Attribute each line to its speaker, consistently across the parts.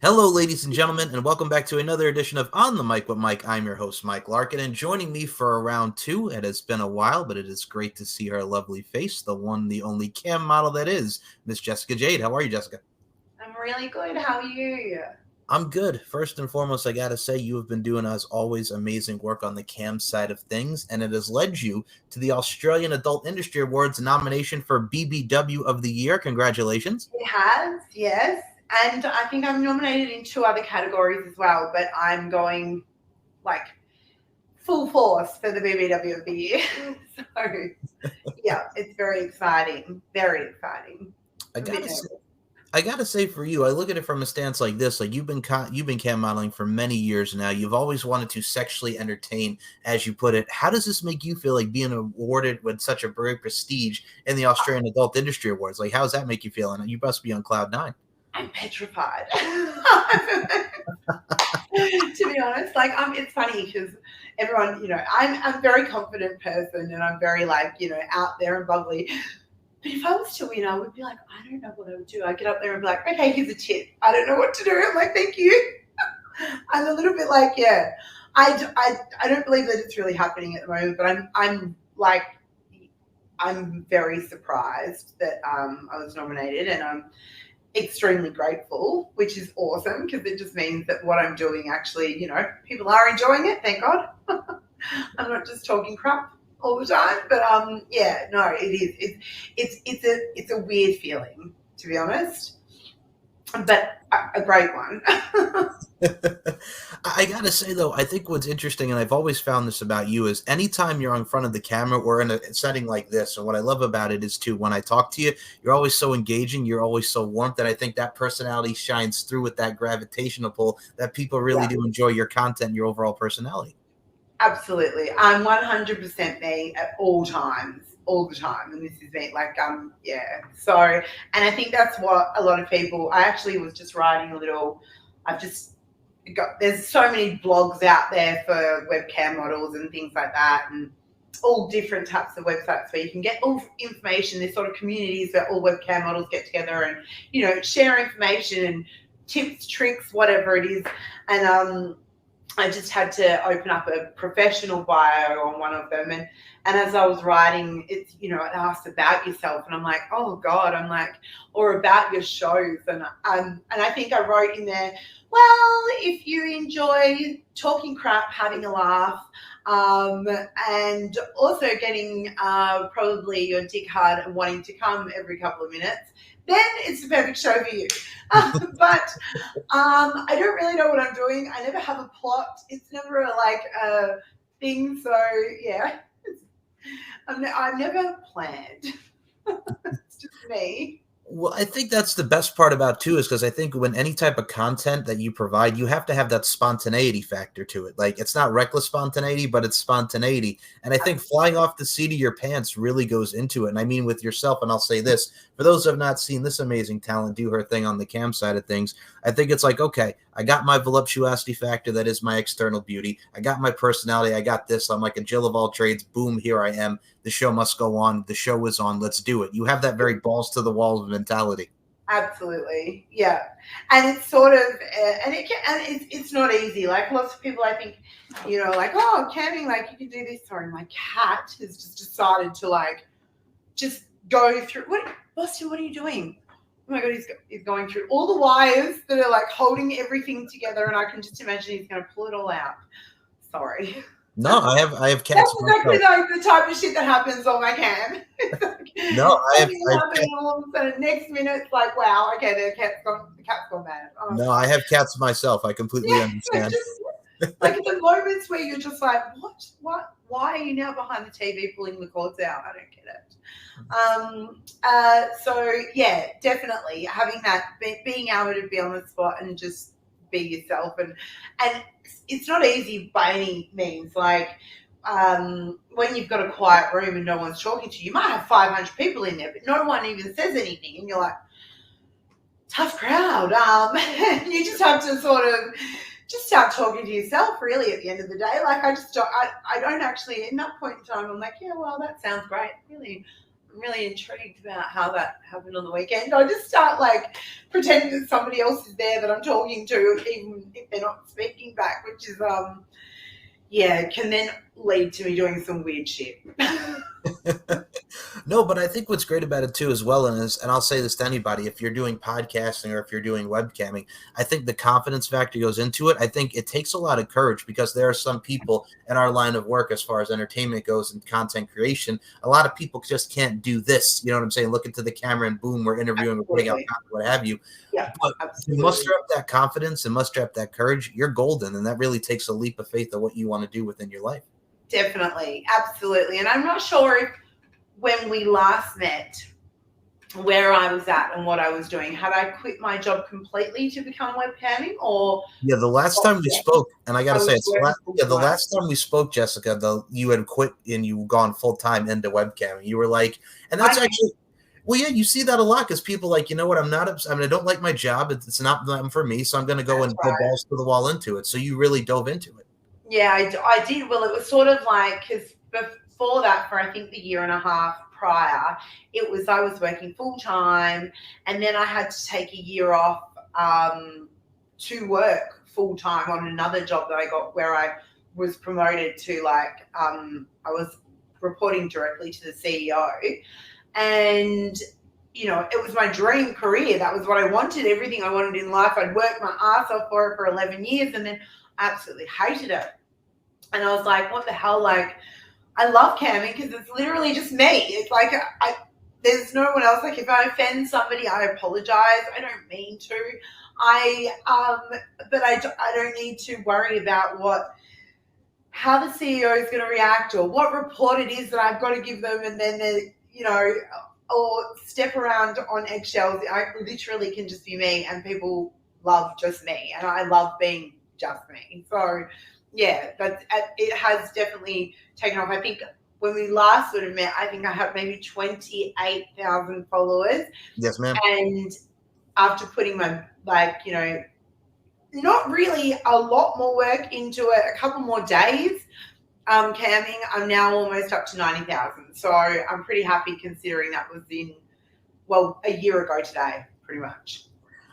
Speaker 1: Hello, ladies and gentlemen, and welcome back to another edition of On the Mic with Mike. I'm your host, Mike Larkin, and joining me for round two, it has been a while, but it is great to see her lovely face, the one, the only cam model that is Miss Jessica Jade. How are you, Jessica?
Speaker 2: I'm really good. How are you?
Speaker 1: I'm good. First and foremost, I gotta say, you have been doing, as always, amazing work on the cam side of things, and it has led you to the Australian Adult Industry Awards nomination for BBW of the Year. Congratulations.
Speaker 2: It has, yes. And I think I'm nominated in two other categories as well, but I'm going like full force for the BBW of the year. So, yeah, it's very exciting. Very exciting.
Speaker 1: I
Speaker 2: I'm a bit
Speaker 1: gotta
Speaker 2: nervous.
Speaker 1: say, I gotta say for you, I look at it from a stance like this. Like you've been cam modeling for many years now. You've always wanted to sexually entertain, as you put it. How does this make you feel, like being awarded with such a great prestige in the Australian Adult Industry Awards? Like, how does that make you feel? And you must be on cloud nine.
Speaker 2: I'm petrified. To be honest, like it's funny because everyone, I'm a very confident person and I'm very like, out there and bubbly. But if I was to win, I would be like, I don't know what I would do. I'd get up there and be like, okay, here's a tip. I don't know what to do. I'm like, thank you. I'm a little bit like, yeah. I don't believe that it's really happening at the moment, but I'm like, I'm very surprised that I was nominated, and I'm extremely grateful, which is awesome because it just means that what I'm doing actually, people are enjoying it. Thank God. I'm not just talking crap all the time, but yeah, no, it is. It's a weird feeling, to be honest, but a great one.
Speaker 1: I gotta say though, I think what's interesting, and I've always found this about you, is anytime you're in front of the camera or in a setting like this, and what I love about it is too, when I talk to you, you're always so engaging, you're always so warm, that I think that personality shines through with that gravitational pull that people really
Speaker 2: Yeah,
Speaker 1: do enjoy your content and your overall personality.
Speaker 2: absolutely. I'm 100% me at all times, all the time, and this is me. Like, yeah. So, and I think that's what a lot of people. I actually was just writing a little. I've just there's so many blogs out there for webcam models and things like that, and all different types of websites where you can get all information. There's sort of communities where all webcam models get together and share information and tips, tricks, whatever it is. And I just had to open up a professional bio on one of them, and as I was writing, it asked about yourself, and I'm like, oh God, I'm like, or about your shows, and I think I wrote in there, well, if you enjoy talking crap, having a laugh, and also getting probably your dick hard and wanting to come every couple of minutes, then it's the perfect show for you. But I don't really know what I'm doing. I never have a plot. It's never like a thing. So yeah, I'm never planned. It's just me.
Speaker 1: Well, I think that's the best part about too, is because I think when any type of content that you provide, you have to have that spontaneity factor to it. Like, it's not reckless spontaneity, but it's spontaneity. And I think flying off the seat of your pants really goes into it. And I mean, with yourself, and I'll say this, for those who have not seen this amazing talent do her thing on the cam side of things, I think it's like, okay, I got my voluptuosity factor, that is my external beauty. I got my personality. I got this. I'm like a Jill of all trades. Boom, here I am. The show must go on. The show is on. Let's do it. You have that very balls to the walls mentality.
Speaker 2: Absolutely, yeah. And it's sort of, and it's not easy. Like lots of people, I think, like, oh, camming, like you can do this. Sorry, my cat has just decided to like just go through. What, Boston? What are you doing? Oh my God, he's going through all the wires that are like holding everything together, and I can just imagine he's going to pull it all out. Sorry.
Speaker 1: No, I have
Speaker 2: That's
Speaker 1: cats
Speaker 2: exactly
Speaker 1: myself.
Speaker 2: like the type of shit that happens on my cam. It's like
Speaker 1: No,
Speaker 2: something will
Speaker 1: I have
Speaker 2: happen, and all of a sudden, next minute, it's like, wow, okay, the cat's gone mad. Oh,
Speaker 1: no, I have cats myself. I completely
Speaker 2: yeah, like
Speaker 1: understand.
Speaker 2: just like the moments where you're just like, what? Why are you now behind the TV pulling the cords out? I don't get it. So yeah, definitely having that, being able to be on the spot and just be yourself, and it's not easy by any means. Like when you've got a quiet room and no one's talking to you, you might have 500 people in there, but no one even says anything, and you're like, tough crowd. You just have to sort of just start talking to yourself, really, at the end of the day. Like I don't actually, in that point in time, I'm like, yeah, well, that sounds great, really. I'm really intrigued about how that happened on the weekend. I just start like pretending that somebody else is there that I'm talking to, even if they're not speaking back, which is yeah, can then lead to me doing some weird shit.
Speaker 1: No, but I think what's great about it too, as well, and I'll say this to anybody: if you're doing podcasting or if you're doing webcamming, I think the confidence factor goes into it. I think it takes a lot of courage because there are some people in our line of work, as far as entertainment goes and content creation, a lot of people just can't do this. You know what I'm saying? Look into the camera and boom, we're interviewing, we're putting out
Speaker 2: Absolutely.
Speaker 1: content, what have you.
Speaker 2: Yeah,
Speaker 1: But you
Speaker 2: absolutely.
Speaker 1: muster up that confidence and muster up that courage, you're golden, and that really takes a leap of faith of what you want to do within your life.
Speaker 2: Definitely. Absolutely. And I'm not sure if when we last met, where I was at and what I was doing. Had I quit my job completely to become webcamming, or
Speaker 1: Yeah, the last time we spoke, and I got
Speaker 2: I
Speaker 1: to say,
Speaker 2: was working full
Speaker 1: yeah, the
Speaker 2: time?
Speaker 1: last time we spoke, Jessica, you had quit and you gone full time into webcamming. You were like, and that's
Speaker 2: I
Speaker 1: actually, well, yeah, you see that a lot because people like, you know what, I mean, I don't like my job. It's not for me, so I'm going to go
Speaker 2: That's
Speaker 1: and go
Speaker 2: right.
Speaker 1: balls to the wall into it. So you really dove into it.
Speaker 2: Yeah, I did. Well, it was sort of like because before that, for I think the year and a half prior, it was I was working full time, and then I had to take a year off to work full time on another job that I got where I was promoted to like I was reporting directly to the CEO, and it was my dream career. That was what I wanted, everything I wanted in life. I'd worked my ass off for it for 11 years, and then I absolutely hated it. And I was like, what the hell? Like, I love camming because it's literally just me. It's like, there's no one else. Like, if I offend somebody, I apologize. I don't mean to. But I don't need to worry about how the CEO is going to react or what report it is that I've got to give them, and then or step around on eggshells. I literally can just be me, and people love just me, and I love being just me. So yeah, it has definitely taken off. I think when we last would have met, I think I had maybe 28,000 followers,
Speaker 1: Yes, ma'am.
Speaker 2: and after putting my not really a lot more work into it, a couple more days camming, I'm now almost up to 90,000. So I'm pretty happy considering that was a year ago today, pretty much.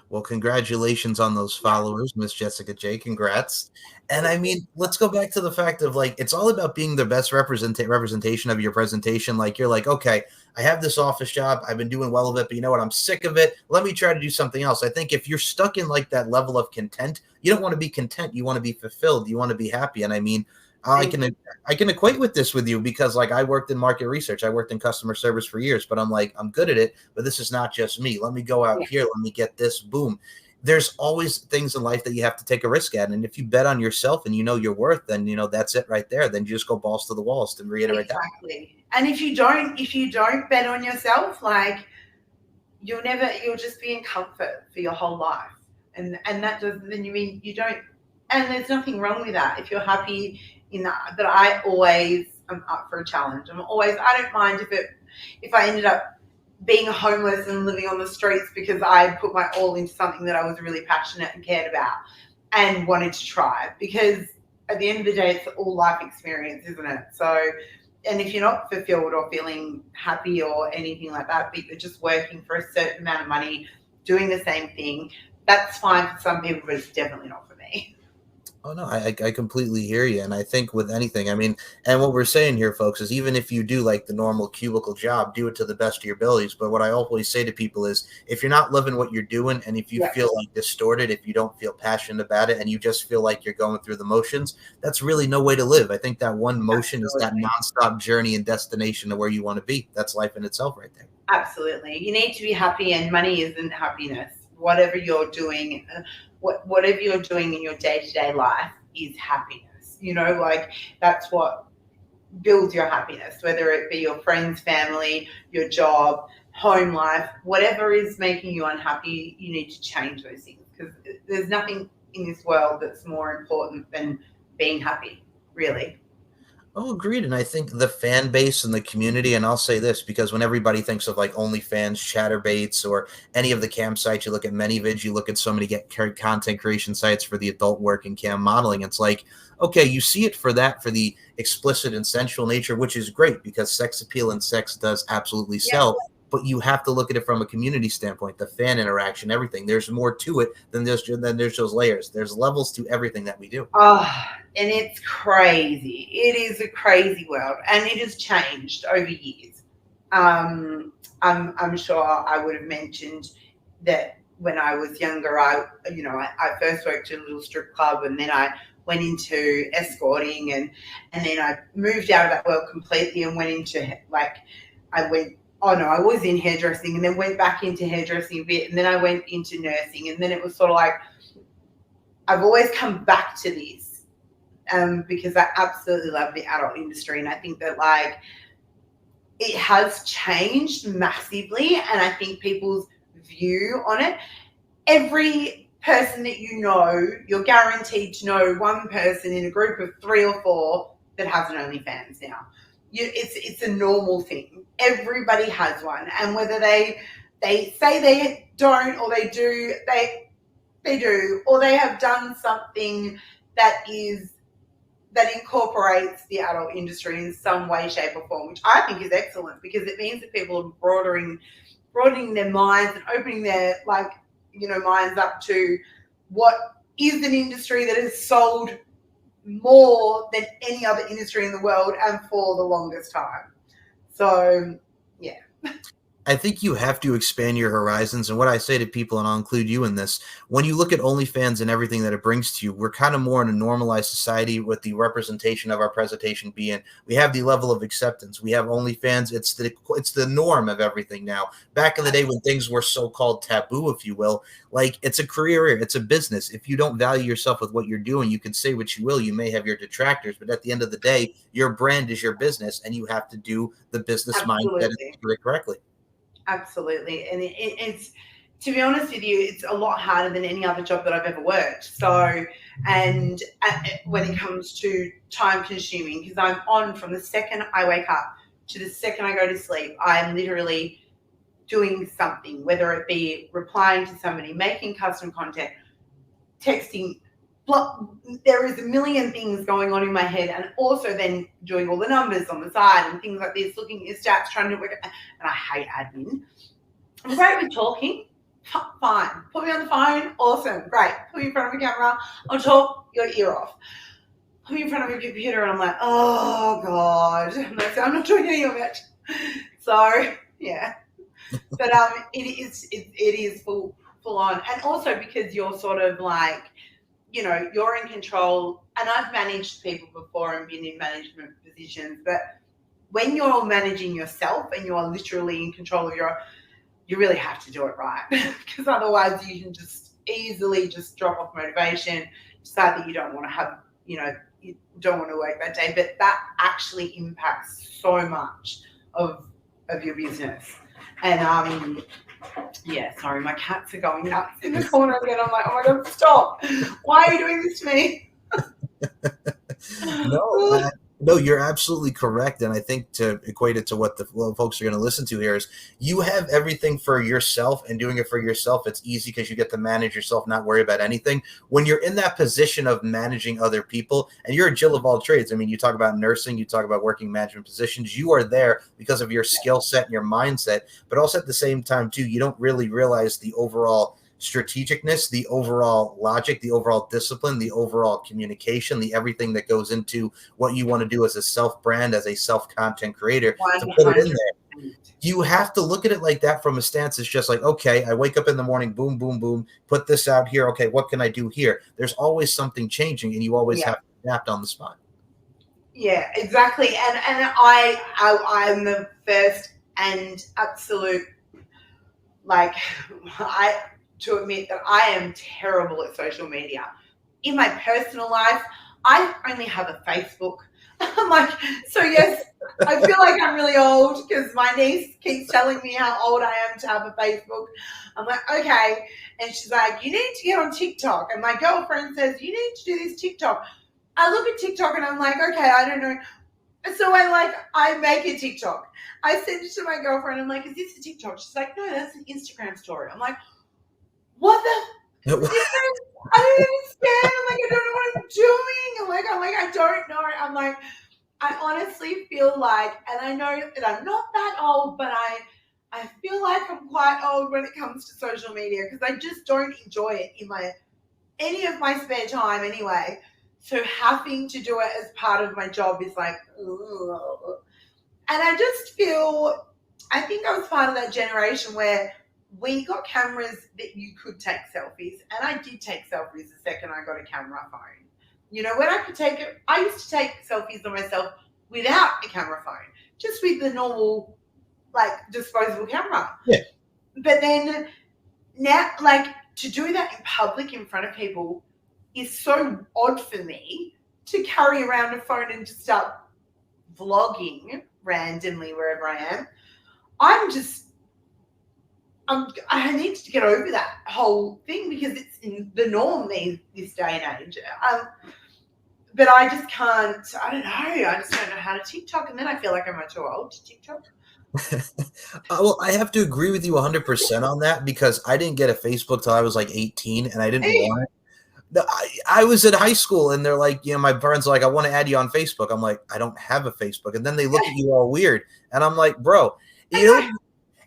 Speaker 1: Well, congratulations on those
Speaker 2: Yeah.
Speaker 1: followers, Miss Jessica J. Congrats. And I mean, let's go back to the fact of like, it's all about being the best representation of your presentation. Like, you're like, okay, I have this office job. I've been doing well with it, but you know what? I'm sick of it. Let me try to do something else. I think if you're stuck in like that level of content, you don't want to be content. You want to be fulfilled. You want to be happy. And I mean, I
Speaker 2: Thank
Speaker 1: can I can equate with this with you because like I worked in market research, I worked in customer service for years, but I'm like I'm good at it. But this is not just me. Let me go out
Speaker 2: you.
Speaker 1: here. Let me get this. Boom. There's always things in life that you have to take a risk at, and if you bet on yourself and you know your worth, then you know that's it right there. Then you just go balls to the walls to reiterate that.
Speaker 2: Exactly. And if you don't bet on yourself, like you'll just be in comfort for your whole life. And that doesn't then you mean you don't and there's nothing wrong with that. If you're happy in that, but I always am up for a challenge. I don't mind if I ended up being homeless and living on the streets because I put my all into something that I was really passionate and cared about and wanted to try. Because at the end of the day, it's all life experience, isn't it? So, and if you're not fulfilled or feeling happy or anything like that, but you're just working for a certain amount of money, doing the same thing, that's fine for some people, but it's definitely not for me.
Speaker 1: Oh no, I completely hear you, and I think with anything, I mean, and what we're saying here, folks, is even if you do like the normal cubicle job, do it to the best of your abilities. But what I always say to people is, if you're not loving what you're doing, and if you
Speaker 2: Yeah,
Speaker 1: feel like distorted, if you don't feel passionate about it, and you just feel like you're going through the motions, that's really no way to live. I think that one motion is that
Speaker 2: absolutely.
Speaker 1: nonstop journey and destination to where you want to be. That's life in itself, right there.
Speaker 2: Absolutely. You need to be happy, and money isn't happiness. Whatever you're doing in your day-to-day life is happiness. Like that's what builds your happiness, whether it be your friends, family, your job, home life, whatever is making you unhappy, you need to change those things because there's nothing in this world that's more important than being happy, really.
Speaker 1: Oh, agreed. And I think the fan base and the community, and I'll say this because when everybody thinks of like OnlyFans, Chatterbaits, or any of the cam sites, you look at ManyVids, you look at so many content creation sites for the adult work and cam modeling. It's like, okay, you see it for that, for the explicit and sensual nature, which is great because sex appeal and sex does absolutely
Speaker 2: Yeah.
Speaker 1: sell. But you have to look at it from a community standpoint, the fan interaction, everything. There's more to it than there's those layers. There's levels to everything that we do.
Speaker 2: Oh, and it's crazy. It is a crazy world, and it has changed over years. I'm sure I would have mentioned that when I was younger, I first worked at a little strip club, and then I went into escorting, and then I moved out of that world completely and went into like I went. Oh no, I was in hairdressing, and then went back into hairdressing a bit, and then I went into nursing, and then it was sort of like I've always come back to this because I absolutely love the adult industry, and I think that like it has changed massively, and I think people's view on it. Every person that you know, you're guaranteed to know one person in a group of 3 or 4 that has an OnlyFans now. It's a normal thing. Everybody has one, and whether they say they don't or they do, they do, or they have done something that incorporates the adult industry in some way, shape, or form, which I think is excellent because it means that people are broadening their minds and opening their minds up to what is an industry that has sold more than any other industry in the world and for the longest time. So yeah.
Speaker 1: I think you have to expand your horizons. And what I say to people, and I'll include you in this, when you look at OnlyFans and everything that it brings to you, we're kind of more in a normalized society with the representation of our presentation being we have the level of acceptance. We have OnlyFans. It's the norm of everything now. Back in the day when things were so-called taboo, if you will, like it's a career, it's a business. If you don't value yourself with what you're doing, you can say what you will. You may have your detractors, but at the end of the day, your brand is your business, and you have to do the business mindset and
Speaker 2: Absolutely.
Speaker 1: do it correctly.
Speaker 2: Absolutely. And it's, to be honest with you, it's a lot harder than any other job that I've ever worked. So, and when it comes to time consuming, because I'm on from the second I wake up to the second I go to sleep, I'm literally doing something, whether it be replying to somebody, making custom content, texting. There is a million things going on in my head, and also then doing all the numbers on the side and things like this, looking at your stats, trying to work. And I hate admin. I'm great with talking. Fine. Put me on the phone. Awesome. Great. Put me in front of a camera. I'll talk your ear off. Put me in front of a computer, and I'm like, oh god. I'm not doing any of it. So yeah. But it is full on, and also because you're sort of like, you're in control. And I've managed people before and been in management positions, but when you're managing yourself and you're literally in control of you really have to do it right because otherwise you can just easily just drop off motivation, decide that you don't want to have, you don't want to work that day, but that actually impacts so much of your business. And yeah, sorry, my cats are going nuts in the corner again. I'm like, oh my god, stop! Why are you doing this to me?
Speaker 1: No, no, you're absolutely correct. And I think to equate it to what the folks are going to listen to here is you have everything for yourself, and doing it for yourself, it's easy because you get to manage yourself, not worry about anything. When you're in that position of managing other people, and you're a Jill of all trades, I mean, you talk about nursing, you talk about working management positions, you are there because of your skill set and your mindset, but also at the same time, too, you don't really realize the overall strategicness, the overall logic, the overall discipline, the overall communication, the everything that goes into what you want to do as a self brand, as a self content creator, to put it in there.
Speaker 2: 100%.
Speaker 1: You have to look at it like that from a stance. It's just like, okay, I wake up in the morning, boom, boom, boom, put this out here. Okay, what can I do here? There's always something changing, and you always
Speaker 2: Yeah.
Speaker 1: have to adapt on the spot.
Speaker 2: Yeah, exactly. And I'm the first and absolute, like, I to admit that I am terrible at social media. In my personal life, I only have a Facebook. I'm like, so yes, I feel like I'm really old because my niece keeps telling me how old I am to have a Facebook. I'm like, okay. And she's like, you need to get on TikTok. And my girlfriend says, you need to do this TikTok. I look at TikTok and I'm like, okay, I don't know. So I make a TikTok. I send it to my girlfriend. I'm like, is this a TikTok? She's like, no, that's an Instagram story. I'm like, what the difference? I don't understand. I'm like, I don't know what I'm doing. I'm like, I don't know. I'm like, I honestly feel like, and I know that I'm not that old, but I feel like I'm quite old when it comes to social media because I just don't enjoy it in any of my spare time anyway. So having to do it as part of my job is like, ugh. And I just feel, I think I was part of that generation where we got cameras that you could take selfies, and I did take selfies the second I got a camera phone. You know, when I could take it, I used to take selfies of myself without a camera phone, just with the normal, like, disposable camera.
Speaker 1: Yeah.
Speaker 2: But then now, like, to do that in public in front of people is so odd for me to carry around a phone and just start vlogging randomly wherever I am. I need to get over that whole thing because it's in the norm this day and age. But I just can't, I don't know. I just don't know how to TikTok. And then I feel like I'm too old to TikTok.
Speaker 1: Well, I have to agree with you 100% on that because I didn't get a Facebook till I was like 18 and I didn't want it. I was in high school and they're like, you know, my parents are like, I want to add you on Facebook. I'm like, I don't have a Facebook. And then they look at you all weird. And I'm like, bro, you know,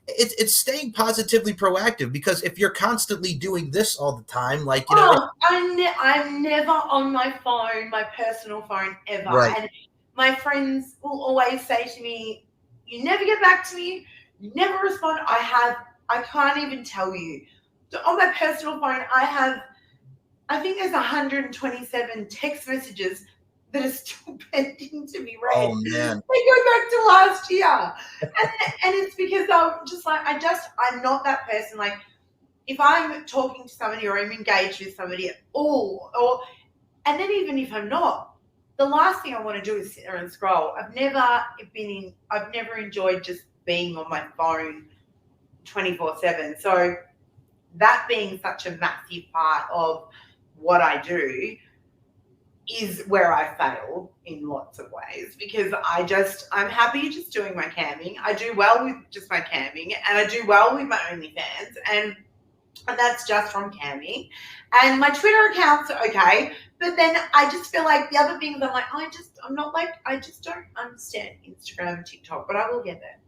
Speaker 1: it's staying positively proactive because if you're constantly doing this all the time, like, you know.
Speaker 2: I'm never on my phone, my personal phone ever.
Speaker 1: Right.
Speaker 2: And my friends will always say to me, you never get back to me. You never respond. I can't even tell you. So on my personal phone, I think there's 127 text messages that are still pending to be read.
Speaker 1: Oh, man.
Speaker 2: They go back to last year. And it's because I'm just like, I'm not that person. Like, if I'm talking to somebody or I'm engaged with somebody at all, and then even if I'm not, the last thing I want to do is sit there and scroll. I've never enjoyed just being on my phone 24/7. So that being such a massive part of what I do is where I fail in lots of ways because I'm happy just doing my camming. I do well with just my camming and I do well with my OnlyFans and that's just from camming. And my Twitter account's okay, but then I just feel like the other things I'm like, I just don't understand Instagram and TikTok, but I will get there.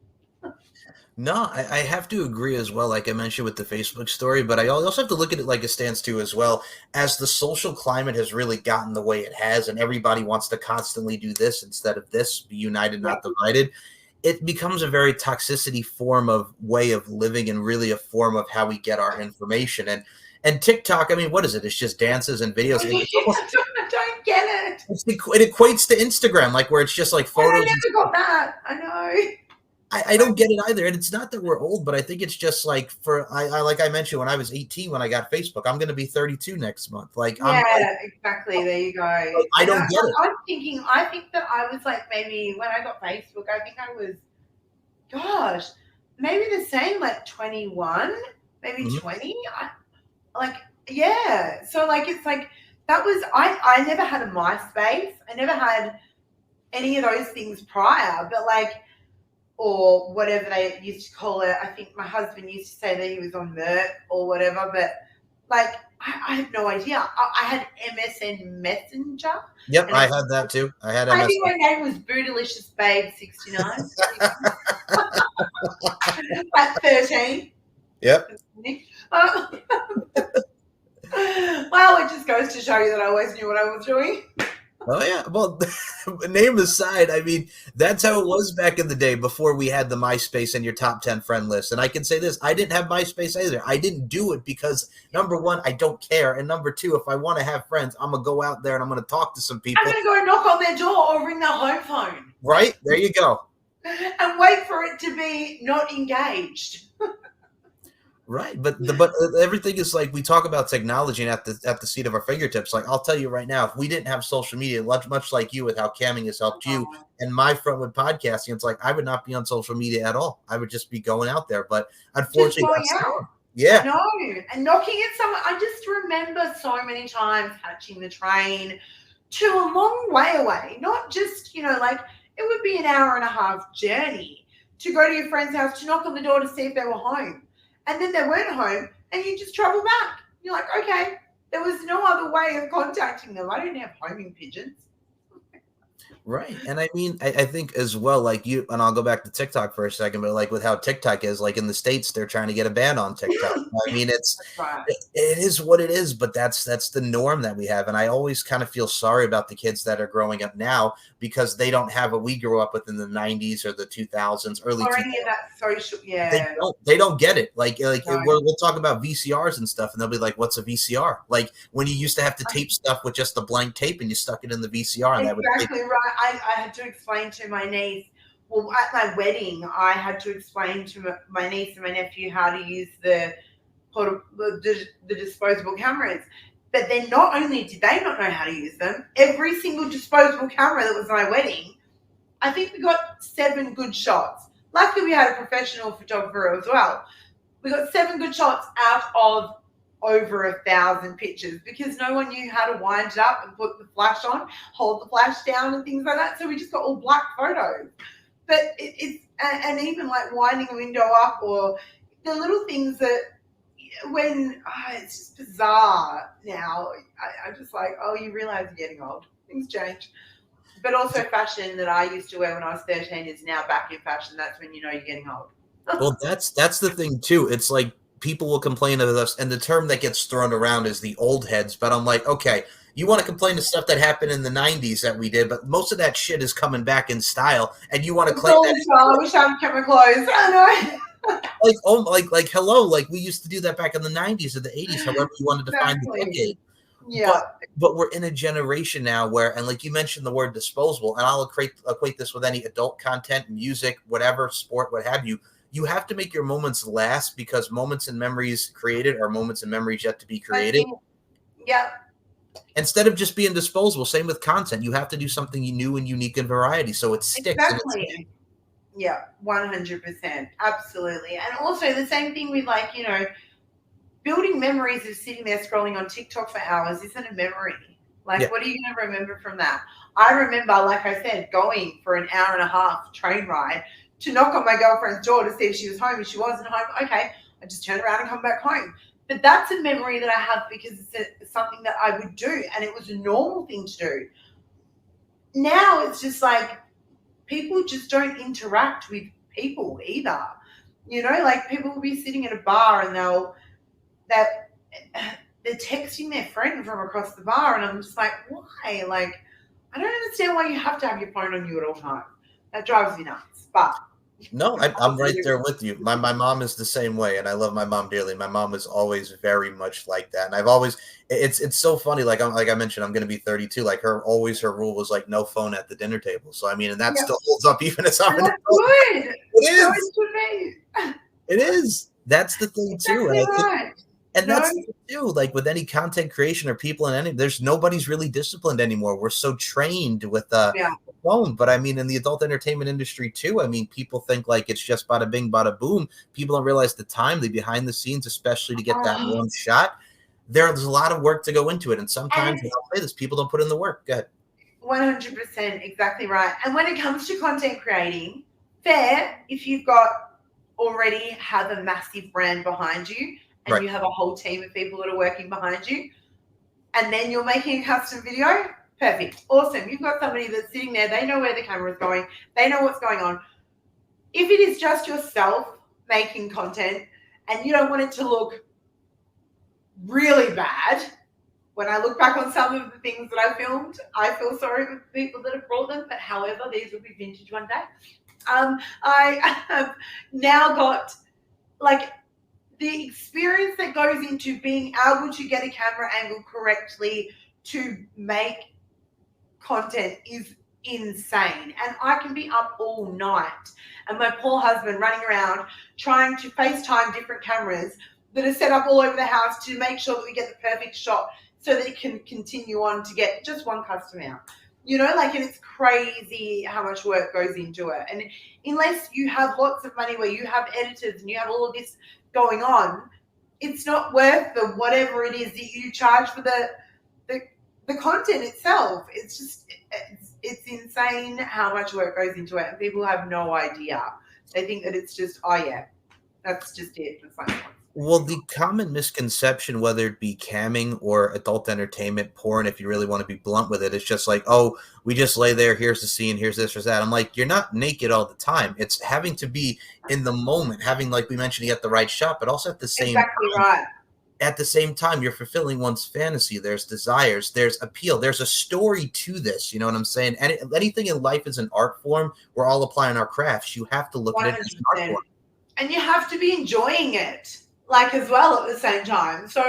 Speaker 1: No, I have to agree as well, like I mentioned with the Facebook story, but I also have to look at it like it stands too as well. As the social climate has really gotten the way it has, and everybody wants to constantly do this instead of this, be united, not divided, it becomes a very toxicity form of way of living and really a form of how we get our information. And TikTok, I mean, what is it? It's just dances and videos.
Speaker 2: I don't get it.
Speaker 1: It equates to Instagram, like where it's just like photos.
Speaker 2: I never got that. I know.
Speaker 1: I don't get it either. And it's not that we're old, but I think it's just like like I mentioned when I was 18 when I got Facebook, I'm going to be 32 next month. Like,
Speaker 2: exactly. There you go.
Speaker 1: I don't get it.
Speaker 2: I think that I was like maybe when I got Facebook, I think I was, gosh, maybe the same, like 21, maybe 20. So like, it's like, that was, I never had a MySpace. I never had any of those things prior, but like, or whatever they used to call it. I think my husband used to say that he was on Merc or whatever, but like I have no idea. I had MSN Messenger.
Speaker 1: Yep, I had that too. I
Speaker 2: think my name was Bootylicious Babe 69. At 13.
Speaker 1: Yep.
Speaker 2: Well, it just goes to show you that I always knew what I was doing.
Speaker 1: Oh, yeah. Well, name aside, I mean, that's how it was back in the day before we had the MySpace and your top 10 friend list. And I can say this, I didn't have MySpace either. I didn't do it because, number one, I don't care. And number two, if I want to have friends, I'm going to go out there and I'm going to talk to some people.
Speaker 2: I'm going to go knock on their door or ring their home phone.
Speaker 1: Right? There you go.
Speaker 2: And wait for it to be not engaged.
Speaker 1: Right, but everything is like we talk about technology and at the seat of our fingertips. Like I'll tell you right now, if we didn't have social media, much like you with how camming has helped you and my front with podcasting, it's like I would not be on social media at all. I would just be going out there. But unfortunately, yeah,
Speaker 2: no, and knocking at someone. I just remember so many times catching the train to a long way away. Not just like it would be an hour and a half journey to go to your friend's house to knock on the door to see if they were home. And then they weren't home and you just travel back. You're like, okay, there was no other way of contacting them. I didn't have homing pigeons.
Speaker 1: Right. And I mean, I think as well, like you, and I'll go back to TikTok for a second, but like with how TikTok is, like in the States, they're trying to get a ban on TikTok. I mean,
Speaker 2: That's right.
Speaker 1: it is what it is, but that's the norm that we have. And I always kind of feel sorry about the kids that are growing up now because they don't have what we grew up with in the 90s or the 2000s, early
Speaker 2: Or
Speaker 1: 2000s.
Speaker 2: any of that social,
Speaker 1: They
Speaker 2: yeah.
Speaker 1: don't get it. Like
Speaker 2: No.
Speaker 1: we'll talk about VCRs and stuff, and they'll be like, "What's a VCR?" Like when you used to have to tape stuff with just a blank tape, and you stuck it in the VCR, and that would tape.
Speaker 2: Exactly right. I had to explain to my niece, well, at my wedding, I had to explain to my niece and my nephew how to use the disposable cameras. But then not only did they not know how to use them, every single disposable camera that was at my wedding, I think we got 7 good shots. Luckily, we had a professional photographer as well. We got 7 good shots out of over 1,000 pictures because no one knew how to wind it up and put the flash on, hold the flash down and things like that. So we just got all black photos. But it's, and even like winding a window up or the little things that when, it's just bizarre now. I'm just like, oh, you realize you're getting old. Things change. But also fashion that I used to wear when I was 13 is now back in fashion. That's when you know you're getting old.
Speaker 1: Well, that's the thing too. It's like people will complain of us, and the term that gets thrown around is the old heads. But I'm like, okay, you want to complain of stuff that happened in the 90s that we did, but most of that shit is coming back in style, and you want to claim that.
Speaker 2: I wish I had kept my clothes. I know.
Speaker 1: Like hello, like we used to do that back in the 90s or the 80s, however you wanted to find the decade.
Speaker 2: Yeah.
Speaker 1: But we're in a generation now where, and like you mentioned the word disposable, and I'll equate this with any adult content, music, whatever, sport, what have you. You have to make your moments last because moments and memories created are moments and memories yet to be created.
Speaker 2: Yeah.
Speaker 1: Instead of just being disposable, same with content. You have to do something new and unique and variety so it sticks.
Speaker 2: Exactly. Yeah, 100%. Absolutely. And also the same thing with like, building memories of sitting there scrolling on TikTok for hours isn't a memory. Like, what are you going to remember from that? I remember, like I said, going for an hour and a half train ride to knock on my girlfriend's door to see if she was home. If she wasn't home, okay, I just turn around and come back home. But that's a memory that I have because it's something that I would do, and it was a normal thing to do. Now it's just like people just don't interact with people either. Like people will be sitting at a bar and they're texting their friend from across the bar, and I'm just like, why? Like, I don't understand why you have to have your phone on you at all times. That drives me nuts. But
Speaker 1: no, I'm right there with you. My mom is the same way, and I love my mom dearly. My mom is always very much like that, and I've always it's so funny. Like I mentioned, I'm going to be 32. Like her rule was like no phone at the dinner table. So I mean, and that still holds up even as I'm an adult.
Speaker 2: Good.
Speaker 1: It is. It is. That's the thing too. And that's the thing too. Like with any content creation or people in any, there's nobody's really disciplined anymore. We're so trained with phone. But I mean, in the adult entertainment industry too, I mean, people think like it's just bada bing, bada boom. People don't realize the time, the behind the scenes, especially to get that one shot. There's a lot of work to go into it. And sometimes, and I'll say this, people don't put in the work. Go ahead.
Speaker 2: 100%, exactly right. And when it comes to content creating, fair if you've already have a massive brand behind you and you have a whole team of people that are working behind you, and then you're making a custom video, perfect, awesome. You've got somebody that's sitting there, they know where the camera is going, they know what's going on. If it is just yourself making content and you don't want it to look really bad, when I look back on some of the things that I filmed, I feel sorry for the people that have brought them, but however, these will be vintage one day. I have now got like the experience that goes into being able to get a camera angle correctly to make content is insane. And I can be up all night and my poor husband running around trying to FaceTime different cameras that are set up all over the house to make sure that we get the perfect shot so that it can continue on to get just one customer out. And it's crazy how much work goes into it. And unless you have lots of money where you have editors and you have all of this going on, it's not worth the whatever it is that you charge for the content itself. It's just, it's insane how much work goes into it, and people have no idea. They think that it's just, oh yeah, that's just it. It's like,
Speaker 1: Well, the common misconception, whether it be camming or adult entertainment porn, if you really want to be blunt with it, is just like, oh, we just lay there, here's the scene, here's this, here's that. I'm like, you're not naked all the time. It's having to be in the moment, having, like we mentioned, you get the right shot, but also
Speaker 2: exactly right.
Speaker 1: at the same time, you're fulfilling one's fantasy. There's desires, there's appeal, there's a story to this. You know what I'm saying? And anything in life is an art form. We're all applying our crafts. You have to look at it as an art
Speaker 2: 100%.
Speaker 1: form.
Speaker 2: And you have to be enjoying it, like, as well at the same time. So,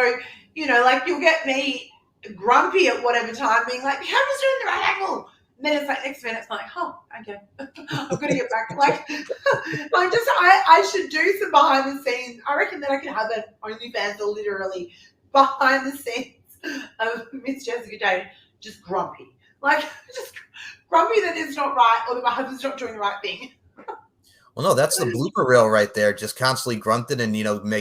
Speaker 2: like, you'll get me grumpy at whatever time, being like, "How was doing the right angle?" And then it's like next minute, it's like, "Oh, okay, I've got to get back." Like, I should do some behind the scenes. I reckon that I could have an OnlyFans or literally behind the scenes of Miss Jessica Jade just grumpy, like just grumpy that it's not right or that my husband's not doing the right thing.
Speaker 1: Well, no, that's the blooper reel right there. Just constantly grunting and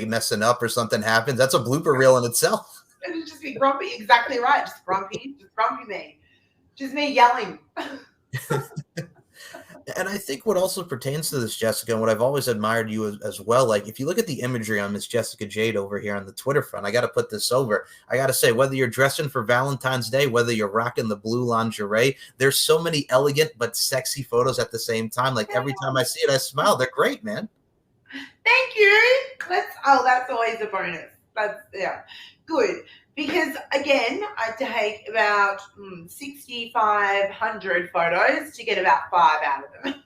Speaker 1: messing up or something happens. That's a blooper reel in itself.
Speaker 2: It'd just be grumpy, exactly right. Just grumpy me. Just me yelling.
Speaker 1: And I think what also pertains to this, Jessica, and what I've always admired you as well, like if you look at the imagery on Miss Jessica Jade over here on the Twitter front, I got to put this over. I got to say, whether you're dressing for Valentine's Day, whether you're rocking the blue lingerie, there's so many elegant but sexy photos at the same time. Like every time I see it, I smile. They're great, man.
Speaker 2: Thank you. That's always a bonus. That's, yeah, good. Because again, I take about 6,500 photos to get about 5 out of them.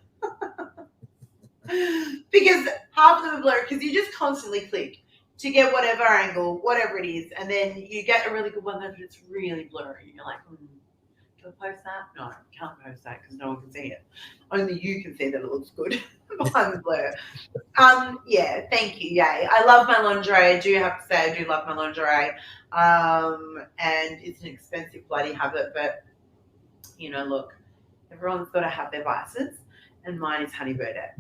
Speaker 2: Because half of them are blurry, because you just constantly click to get whatever angle, whatever it is, and then you get a really good one that it's really blurry. And you're like, do I post that? No, I can't post that because no one can see it. Only you can see that it looks good behind the blur. Yeah, thank you. Yay. I love my lingerie. I do have to say I do love my lingerie. And it's an expensive bloody habit, but look, everyone's got to have their vices, and mine is Honey Birdette.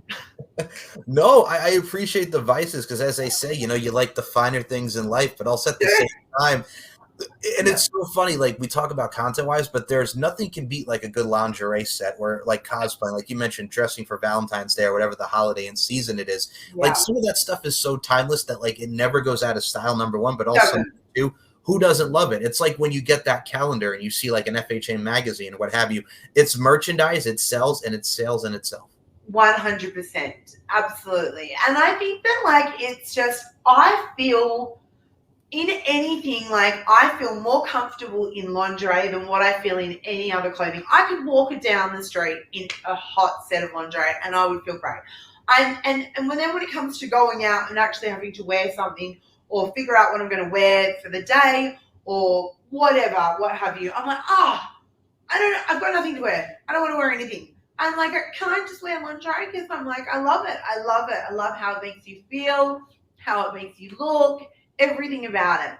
Speaker 1: No, I appreciate the vices because, as they say, you like the finer things in life, but also at the same time, and it's so funny, like we talk about content wise, but there's nothing can beat like a good lingerie set or like cosplaying, like you mentioned, dressing for Valentine's Day or whatever the holiday and season it is.
Speaker 2: Yeah.
Speaker 1: Like some of that stuff is so timeless that like it never goes out of style, number one, but also number two, who doesn't love it? It's like when you get that calendar and you see like an FHA magazine or what have you, it's merchandise, it sells, and it sells in itself.
Speaker 2: 100%. Absolutely. And I think that like it's just, I feel in anything, like I feel more comfortable in lingerie than what I feel in any other clothing. I could walk down the street in a hot set of lingerie and I would feel great. And when it comes to going out and actually having to wear something or figure out what I'm going to wear for the day or whatever, what have you, I'm like, I've got nothing to wear. I don't want to wear anything. I'm like, can I just wear lingerie? Because I'm like, I love it. I love it. I love how it makes you feel, how it makes you look, everything about it.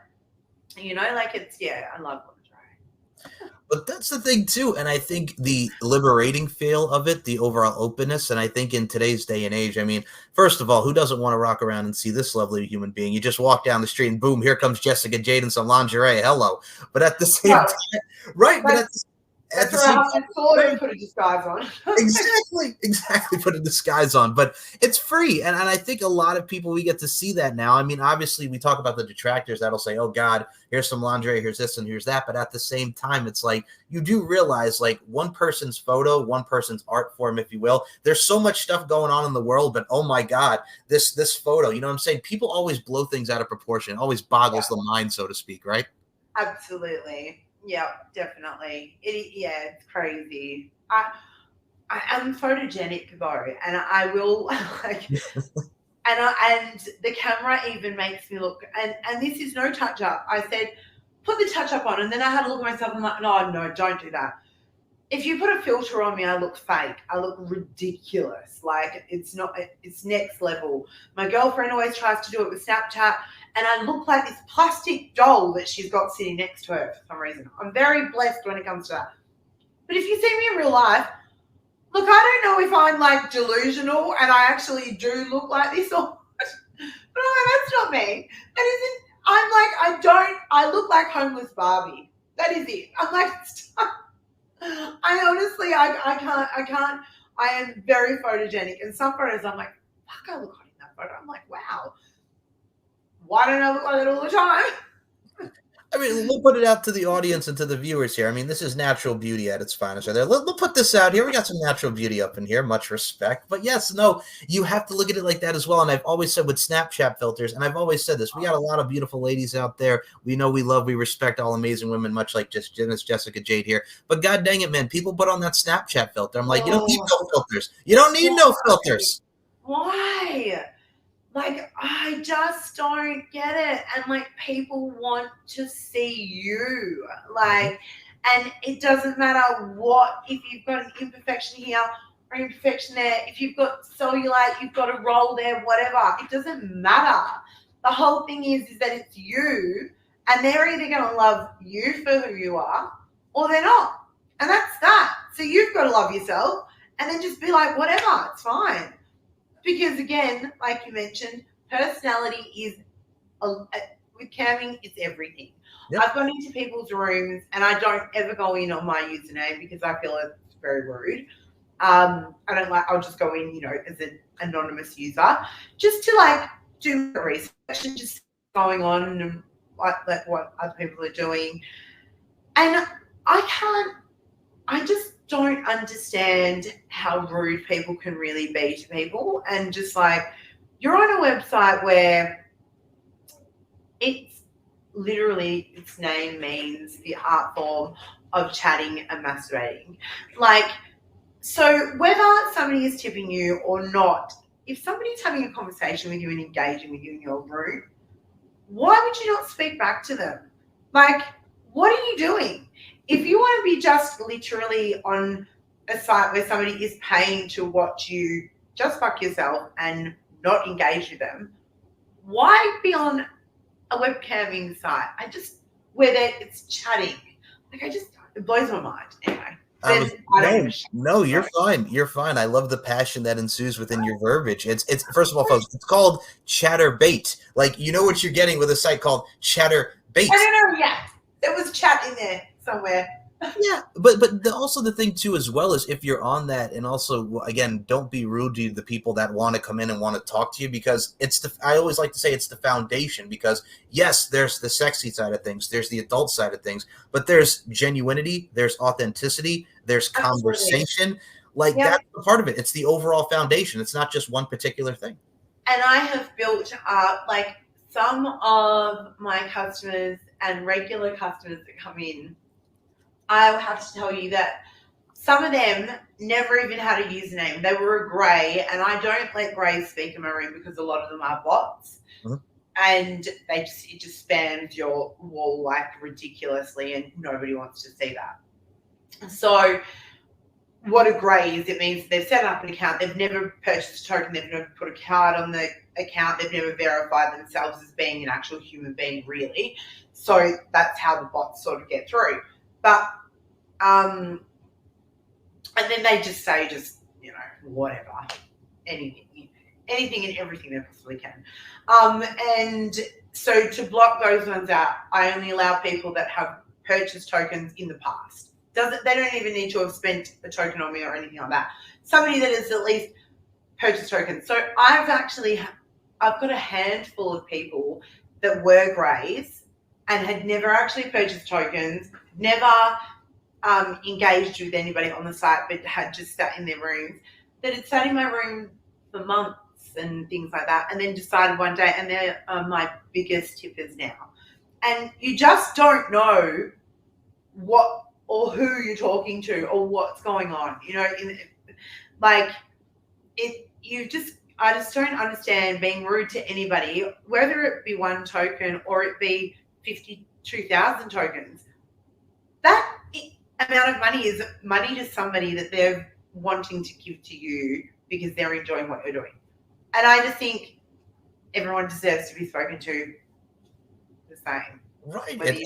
Speaker 2: Like I love lingerie.
Speaker 1: But that's the thing too, and I think the liberating feel of it, the overall openness, and I think in today's day and age, I mean, first of all, who doesn't want to rock around and see this lovely human being? You just walk down the street and boom, here comes Jessica Jade in some lingerie. Hello. But at the same time, right? But at the same time,
Speaker 2: sort of put a disguise on.
Speaker 1: exactly, put a disguise on. But it's free, and I think a lot of people, we get to see that now. I mean, obviously, we talk about the detractors that'll say, "Oh God, here's some lingerie, here's this and here's that." But at the same time, it's like you do realize, like one person's photo, one person's art form, if you will. There's so much stuff going on in the world, but oh my God, this photo. You know what I'm saying? People always blow things out of proportion. It always boggles the mind, so to speak, right?
Speaker 2: Absolutely. Yeah, definitely. It's crazy. I'm photogenic though, and I will like, and the camera even makes me look. And this is no touch up. I said, put the touch up on, and then I had to look at myself. I'm like, no, don't do that. If you put a filter on me, I look fake. I look ridiculous. Like it's next level. My girlfriend always tries to do it with Snapchat. And I look like this plastic doll that she's got sitting next to her for some reason. I'm very blessed when it comes to that. But if you see me in real life, look, I don't know if I'm like delusional and I actually do look like this or what. But that's not me. That isn't, I look like homeless Barbie. That is it. I'm like, stop. I honestly, I can't. I am very photogenic, and some photos I'm like, fuck, I look hot in that photo. I'm like, wow, why don't I look like that all the time?
Speaker 1: I mean, we'll put it out to the audience and to the viewers here. I mean, this is natural beauty at its finest. Right there. We'll put this out here. We got some natural beauty up in here. Much respect. But yes, no, you have to look at it like that as well. And I've always said with Snapchat filters, and I've always said this, we got a lot of beautiful ladies out there. We know we love, we respect all amazing women, much like just Jessica Jade here. But god dang it, man, people put on that Snapchat filter. I'm like, you don't need
Speaker 2: Oh,
Speaker 1: no filters. You don't need no filters.
Speaker 2: why? Like, I just don't get it. And like, people want to see you. Like, and it doesn't matter what, if you've got an imperfection here or imperfection there, if you've got cellulite, you've got a roll there, whatever. It doesn't matter. The whole thing is that it's you, and they're either going to love you for who you are or they're not. And that's that. So you've got to love yourself and then just be like, whatever, it's fine. Because again, like you mentioned, personality is with camming, it's everything.
Speaker 1: Yep.
Speaker 2: I've gone into people's rooms and I don't ever go in on my username because I feel it's very rude. I don't like. I'll just go in, as an anonymous user, just to like do my research and just going on and what other people are doing. And I just don't understand how rude people can really be to people. And just like, you're on a website where it's literally, its name means the art form of chatting and masturbating. Like, so whether somebody is tipping you or not, if somebody's having a conversation with you and engaging with you in your room, why would you not speak back to them? Like, what are you doing? If you want to be just literally on a site where somebody is paying to watch you just fuck yourself and not engage with them, why be on a webcamming site? Where it's chatting. Like, it blows my mind. Anyway.
Speaker 1: No, you're fine. You're fine. I love the passion that ensues within your verbiage. It's first of all, folks, it's called ChatterBait. Like, you know what you're getting with a site called ChatterBait.
Speaker 2: I don't know. Yeah, there was chat in there somewhere.
Speaker 1: Yeah, but also the thing too as well is if you're on that, and also again, don't be rude to the people that want to come in and want to talk to you, because I always like to say it's the foundation, because yes, there's the sexy side of things, there's the adult side of things, but there's genuinity, there's authenticity, there's conversation. Like, that's the part of it. It's the overall foundation. It's not just one particular thing.
Speaker 2: And I have built up, like, some of my customers and regular customers that come in, I have to tell you that some of them never even had a username. They were a grey, and I don't let greys speak in my room because a lot of them are bots. Mm-hmm. And it just spams your wall like ridiculously, and nobody wants to see that. So what a grey is, it means they've set up an account, they've never purchased a token, they've never put a card on the account, they've never verified themselves as being an actual human being, really. So that's how the bots sort of get through. But and then they just say, whatever, anything and everything they possibly can. And so to block those ones out, I only allow people that have purchased tokens in the past. They don't even need to have spent a token on me or anything like that. Somebody that has at least purchased tokens. So I've got a handful of people that were greys and had never actually purchased tokens, never engaged with anybody on the site, but had just sat in their rooms, that had sat in my room for months and things like that, and then decided one day, and they're my biggest tippers now. And you just don't know what or who you're talking to or what's going on, I just don't understand being rude to anybody, whether it be one token or it be 52,000 tokens. That amount of money is money to somebody that they're wanting to give to you because they're enjoying what you're doing. And I just think everyone deserves to be spoken to the same.
Speaker 1: Right.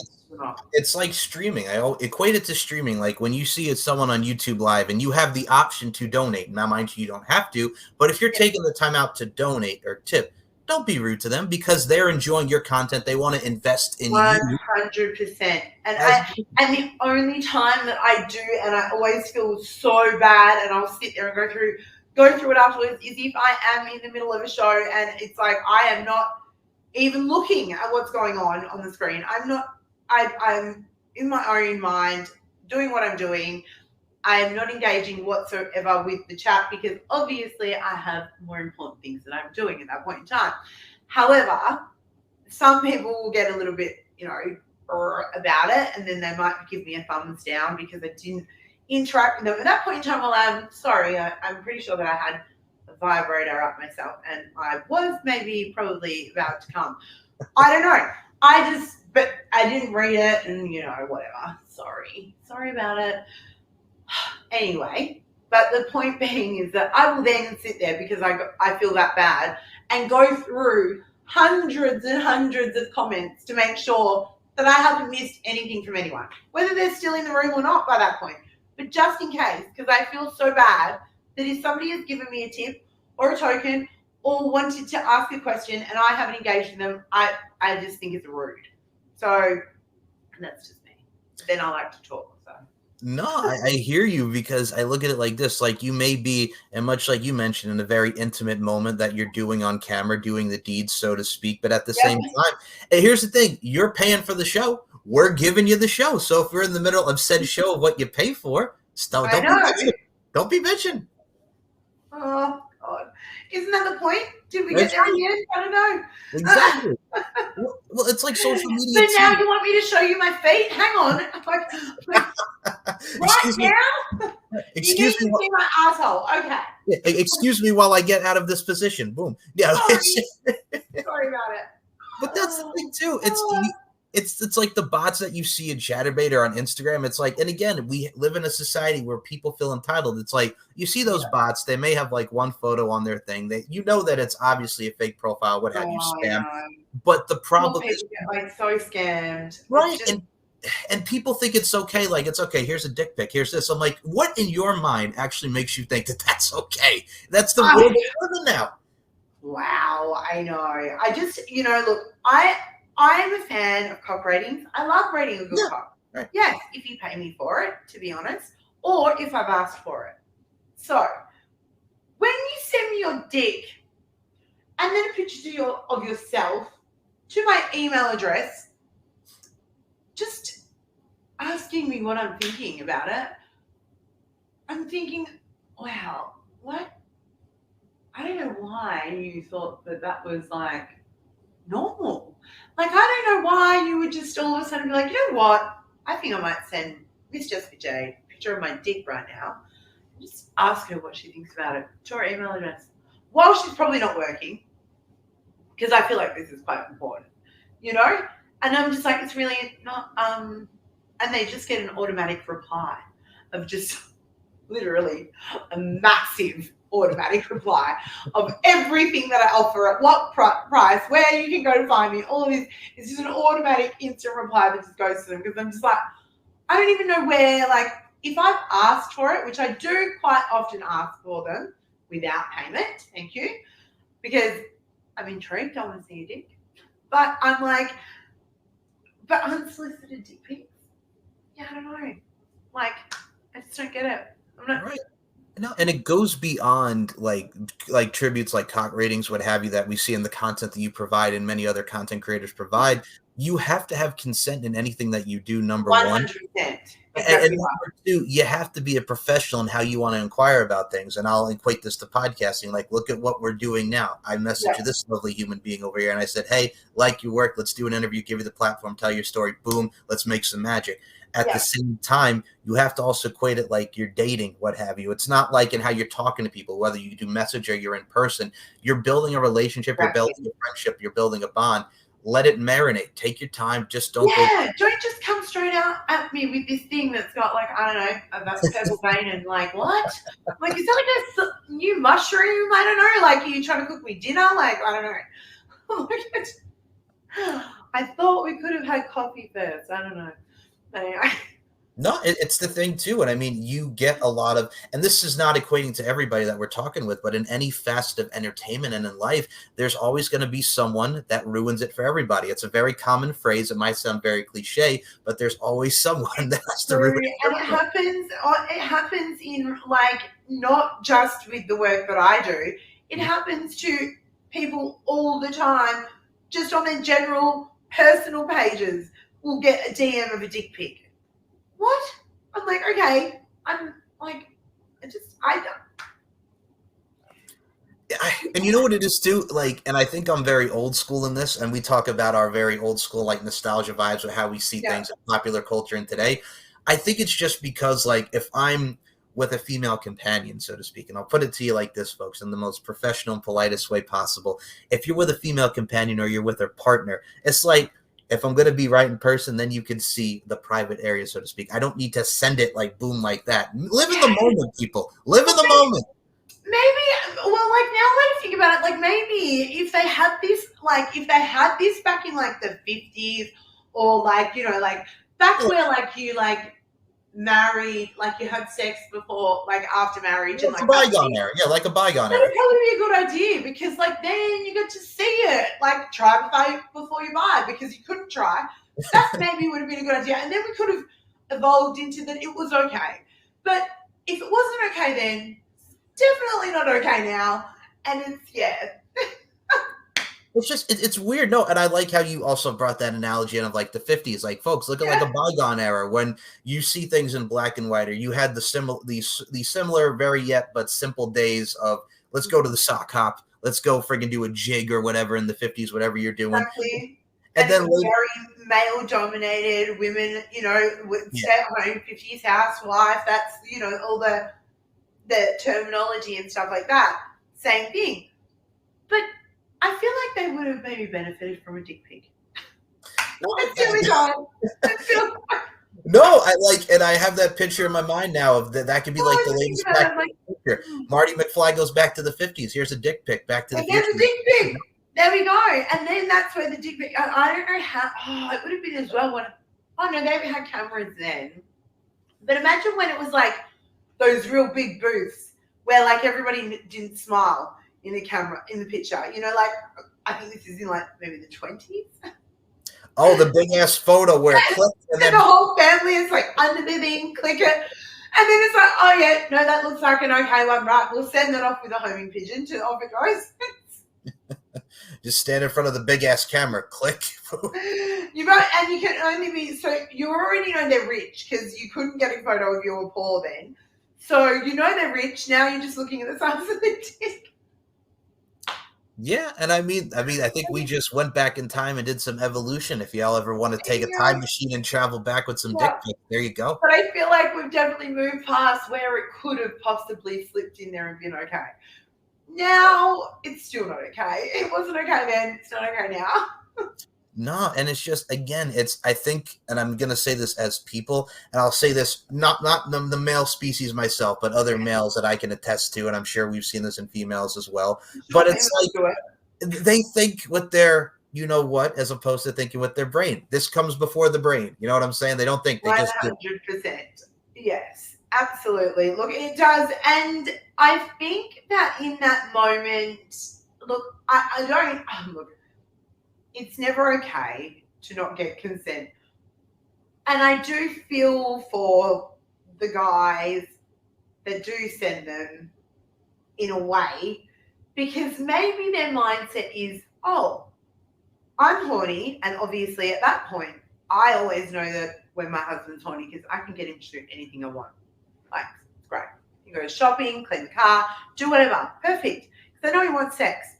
Speaker 1: It's like streaming. I equate it to streaming. Like when you see someone on YouTube Live and you have the option to donate. Now, mind you don't have to, but if you're taking the time out to donate or tip, Don't be rude to them because they're enjoying your content. They want to invest in you.
Speaker 2: 100%. And
Speaker 1: As
Speaker 2: and the only time that I do, and I always feel so bad, and I'll sit there and go through it afterwards, is if I am in the middle of a show and it's like I am not even looking at what's going on the screen. I'm in my own mind doing what I'm doing. I am not engaging whatsoever with the chat because obviously I have more important things that I'm doing at that point in time. However, some people will get a little bit, about it, and then they might give me a thumbs down because I didn't interact with them. At that point in time, well, I'm sorry, I'm pretty sure that I had a vibrator up myself and I was maybe probably about to come. I don't know. But I didn't read it and, whatever. Sorry about it. Anyway, but the point being is that I will then sit there because I feel that bad and go through hundreds and hundreds of comments to make sure that I haven't missed anything from anyone, whether they're still in the room or not by that point. But just in case, because I feel so bad that if somebody has given me a tip or a token or wanted to ask a question and I haven't engaged with them, I just think it's rude. So that's just me. Then I like to talk. So.
Speaker 1: No, I hear you because I look at it like this, like you may be, and much like you mentioned, in a very intimate moment that you're doing on camera, doing the deeds, so to speak. But at the same time, and here's the thing, you're paying for the show. We're giving you the show. So if we're in the middle of said show of what you pay for, don't be bitching. Don't be bitching.
Speaker 2: Oh, God. Isn't that the point? Did we get there in the end? I don't know.
Speaker 1: Exactly. Well, it's like social media.
Speaker 2: So now you want me to show you my feet? Hang on. Right now?
Speaker 1: Excuse me.
Speaker 2: You need to see my asshole. Okay.
Speaker 1: Yeah, excuse me while I get out of this position. Boom. Yeah.
Speaker 2: Sorry about it.
Speaker 1: But that's the thing too. It's like the bots that you see in Chatterbait or on Instagram. It's like, and again, we live in a society where people feel entitled. It's like you see those bots. They may have like one photo on their thing. That that it's obviously a fake profile. What have you, spam? But the problem is,
Speaker 2: get, like, so scammed,
Speaker 1: right? And people think it's okay. Like, it's okay. Here's a dick pic. Here's this. I'm like, what in your mind actually makes you think that that's okay? That's the world we're living now.
Speaker 2: Wow, I know. I just, look, I'm a fan of cock ratings. I love rating a good cock.
Speaker 1: Right.
Speaker 2: Yes, if you pay me for it, to be honest, or if I've asked for it. So, when you send me your dick and then a picture of yourself to my email address, just asking me what I'm thinking about it, I'm thinking, wow, what? I don't know why you thought that was like normal. Like, I don't know why you would just all of a sudden be like, you know what? I think I might send Miss Jessica Jade a picture of my dick right now. Just ask her what she thinks about it to her email address. While she's probably not working, because I feel like this is quite important, And I'm just like, it's really not, and they just get an automatic reply of just literally a massive automatic reply of everything that I offer at what price, where you can go to find me, all of this. It's just an automatic instant reply that just goes to them because I'm just like, I don't even know where, like, if I've asked for it, which I do quite often ask for them without payment, thank you, because I'm intrigued, I want to see your dick. But I'm like, but unsolicited dick pics? Yeah, I don't know. Like, I just don't get it. I'm not
Speaker 1: right. No, and it goes beyond like tributes like cock ratings, what have you, that we see in the content that you provide and many other content creators provide. You have to have consent in anything that you do, number 100%.
Speaker 2: one.
Speaker 1: Exactly. And number 2, you have to be a professional in how you want to inquire about things. And I'll equate this to podcasting. Like, look at what we're doing now. I messaged this lovely human being over here and I said, hey, like your work. Let's do an interview, give you the platform, tell your story. Boom. Let's make some magic. At the same time, you have to also equate it like you're dating, what have you. It's not like in how you're talking to people, whether you do message or you're in person. You're building a relationship, you're building a friendship, you're building a bond. Let it marinate. Take your time. Just don't
Speaker 2: don't just come straight out at me with this thing that's got, like, I don't know, a purple vein and like, what? Like, is that like a new mushroom? I don't know. Like, are you trying to cook me dinner? Like, I don't know. I thought we could have had coffee first. I don't know. Anyway,
Speaker 1: No, it's the thing too, and I mean, you get a lot of, and this is not equating to everybody that we're talking with, but in any facet of entertainment and in life, there's always going to be someone that ruins it for everybody. It's a very common phrase. It might sound very cliche, but there's always someone that has to ruin
Speaker 2: True,
Speaker 1: it for
Speaker 2: and it
Speaker 1: everybody.
Speaker 2: happens. It happens in like not just with the work that I do. It happens to people all the time, just on their general personal pages. Will get a DM of a dick pic. What? I'm like, okay. I'm like, I
Speaker 1: And you know what it is too, like, and I think I'm very old school in this, and we talk about our very old school like nostalgia vibes with how we see
Speaker 2: yeah.
Speaker 1: things in popular culture and today. I think it's just because like if I'm with a female companion, so to speak, and I'll put it to you like this, folks, in the most professional and politest way possible. If you're with a female companion or you're with her partner, it's like if I'm going to be right in person, then you can see the private area, so to speak. I don't need to send it like boom like that. Live in the moment, people. Live in
Speaker 2: Well,
Speaker 1: the moment.
Speaker 2: maybe, well, like now when I think about it, like maybe if they had this, like if they had this back in like the 50s, or like, like back where like you like married, like you had sex before, like after marriage
Speaker 1: Yeah,
Speaker 2: and
Speaker 1: it's a
Speaker 2: like had
Speaker 1: bygone
Speaker 2: kids,
Speaker 1: era. Yeah, like a bygone
Speaker 2: that would
Speaker 1: era.
Speaker 2: probably be a good idea because like then you get to see it. Like try before you buy because you couldn't try. That maybe would have been a good idea. And then we could have evolved into that it was okay. But if it wasn't okay then, definitely not okay now. And it's
Speaker 1: It's just it's weird. No, and I like how you also brought that analogy in of like the 50s. Like, folks, look at like
Speaker 2: yeah,
Speaker 1: a bygone era when you see things in black and white, or you had these similar, very yet but simple days of let's go to the sock hop, let's go friggin' do a jig or whatever in the 50s, whatever you're doing.
Speaker 2: exactly.
Speaker 1: And
Speaker 2: And it
Speaker 1: then
Speaker 2: was
Speaker 1: later,
Speaker 2: very male dominated. Women, would
Speaker 1: yeah.
Speaker 2: stay at home, 50s housewife. That's all the terminology and stuff like that. Same thing. But I feel like they would have maybe benefited from a dick pic.
Speaker 1: No,
Speaker 2: It's silly time. It's silly.
Speaker 1: no, I like, and I have that picture in my mind now of that. That could be
Speaker 2: Well,
Speaker 1: like
Speaker 2: I
Speaker 1: the
Speaker 2: just think
Speaker 1: latest
Speaker 2: about it.
Speaker 1: back
Speaker 2: I'm like,
Speaker 1: picture. Marty McFly goes back to the 50s. Here's a dick pic, Back to the
Speaker 2: and there's
Speaker 1: Future.
Speaker 2: a dick pic. There we go. And then that's where the dick pic. I don't know how. Oh, it would have been as well when. Oh no, they had cameras then. But imagine when it was like those real big booths where like everybody didn't smile in the camera in the picture. Like I think this is in like maybe the 20s.
Speaker 1: Oh, the big ass photo where it clicks and
Speaker 2: And
Speaker 1: then
Speaker 2: the whole family is like under the thing, click it. And then it's like, oh yeah, no, that looks like an okay one, right? We'll send that off with a homing pigeon to off it goes.
Speaker 1: just stand in front of the big ass camera, click.
Speaker 2: You got, and you can only be so you already know they're rich because you couldn't get a photo of you were poor then. So they're rich. Now you're just looking at the size of the dick.
Speaker 1: Yeah, and I think we just went back in time and did some evolution. If y'all ever want to take a
Speaker 2: Yeah,
Speaker 1: time machine and travel back with some dick
Speaker 2: yeah.
Speaker 1: pics, there you go.
Speaker 2: But I feel like we've definitely moved past where it could have possibly slipped in there and been okay. Now it's still not okay. It wasn't okay then. It's not okay now.
Speaker 1: No, and it's just again, it's I think, and I'm gonna say this as people, and I'll say this not the male species myself, but other males that I can attest to, and I'm sure we've seen this in females as well.
Speaker 2: I'm sure
Speaker 1: But
Speaker 2: females
Speaker 1: it's like
Speaker 2: do it.
Speaker 1: they think with their you know what as opposed to thinking with their brain. This comes before the brain. You know what I'm saying? They don't think, they just do.
Speaker 2: 100%. Yes, absolutely. Look, it does. And I think that in that moment, look, I don't, look, it's never okay to not get consent. And I do feel for the guys that do send them in a way because maybe their mindset is, oh, I'm horny. And obviously at that point, I always know that when my husband's horny because I can get him to do anything I want. Like, it's great. You go shopping, clean the car, do whatever. Perfect. Because I know he wants sex,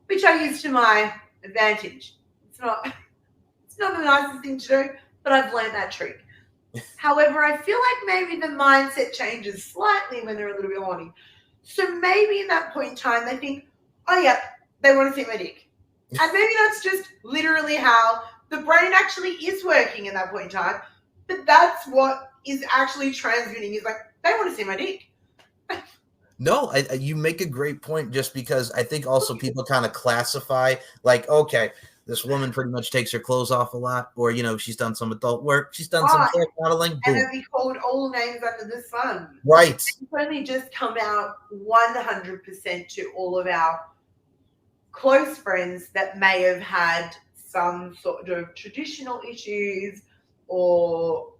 Speaker 2: which I use to my advantage. It's not the nicest thing to do, but I've learned that trick. However, I feel like maybe the mindset changes slightly when they're a little bit horny. So maybe in that point in time, they think, oh, yeah, they want to see my dick. And maybe that's just literally how the brain actually is working in that point in time. But that's what is actually transmitting is like, they want to see my dick.
Speaker 1: No, you make a great point just because I think also people kind of classify like, okay, This woman pretty much takes her clothes off a lot, or she's done some adult work, she's done some
Speaker 2: Oh,
Speaker 1: care modeling.
Speaker 2: and
Speaker 1: Boom,
Speaker 2: then be called all names under the sun.
Speaker 1: right.
Speaker 2: It's only just come out 100% to all of our close friends that may have had some sort of traditional issues or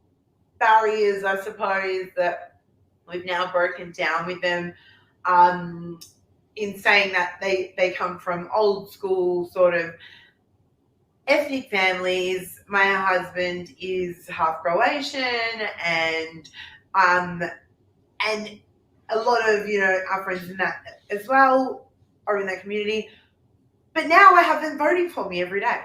Speaker 2: barriers, I suppose, that we've now broken down with them. In saying that they come from old school sort of ethnic families. My husband is half Croatian, and um, and a lot of our friends in that as well are in that community. But now I have them voting for me every day.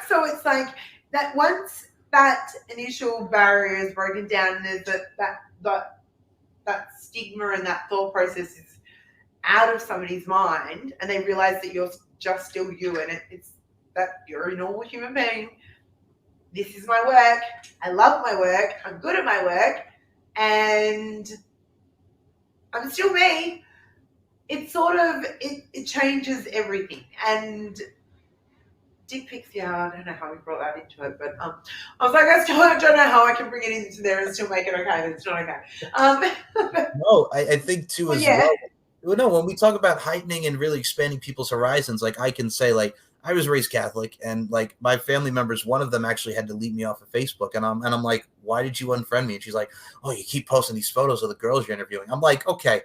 Speaker 2: So it's like that once that initial barrier is broken down, and there's that stigma and that thought process is out of somebody's mind, and they realize that you're just still you, and it's that you're a normal human being. This is my work. I love my work. I'm good at my work, and I'm still me. It sort of it changes everything. And dick pics, yeah, I don't know how we brought that into it, but I was like, I don't know how I can bring it into there and still make it okay, but it's not okay.
Speaker 1: No, I think too
Speaker 2: Well,
Speaker 1: as
Speaker 2: yeah.
Speaker 1: well. No, when we talk about heightening and really expanding people's horizons, like I can say, like I was raised Catholic, and like my family members, one of them actually had to leave me off of Facebook, and I'm like, why did you unfriend me? And she's like, oh, you keep posting these photos of the girls you're interviewing. I'm like, okay,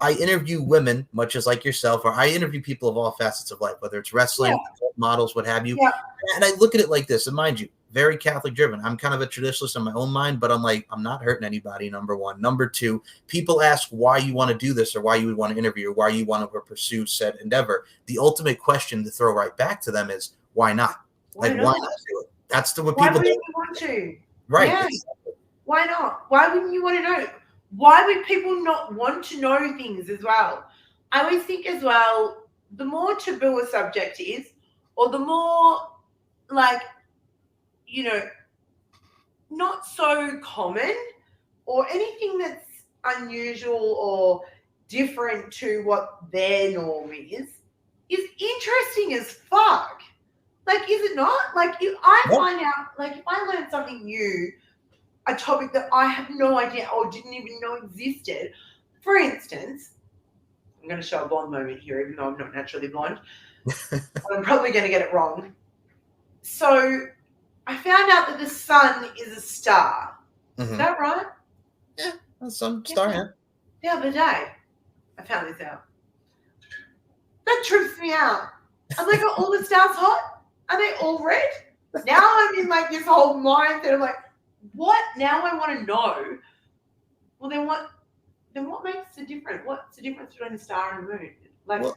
Speaker 1: I interview women, much as like yourself, or I interview people of all facets of life, whether it's wrestling, models, what have you.
Speaker 2: Yeah.
Speaker 1: And I look at it like this, and mind you, very Catholic driven. I'm kind of a traditionalist in my own mind, but I'm like, I'm not hurting anybody, number one. Number two, people ask why you want to do this or why you would want to interview or why you want to pursue said endeavor. The ultimate question to throw right back to them is, why not? Why not do it? That's what
Speaker 2: Why
Speaker 1: people
Speaker 2: wouldn't
Speaker 1: do.
Speaker 2: you want to?
Speaker 1: Right.
Speaker 2: Yeah. Why not? Why wouldn't you want to know? Why would people not want to know things as well? I always think as well, the more taboo a subject is, or the more like, not so common, or anything that's unusual or different to what their norm is interesting as fuck. Like, is it not? Like, if I find out, like, if I learn something new, a topic that I have no idea or didn't even know existed. For instance, I'm going to show a blonde moment here, even though I'm not naturally blonde. I'm probably going to get it wrong. So I found out that the sun is a star. Is that right?
Speaker 1: Yeah, that's some star. Yeah.
Speaker 2: The other day, I found this out. That trips me out. I'm like, are all the stars hot? Are they all red? Now I'm in like this whole mindset of like, what? Now I want to know. Well, then what? Then what makes the difference? What's the difference between a star and a moon? Like,
Speaker 1: well,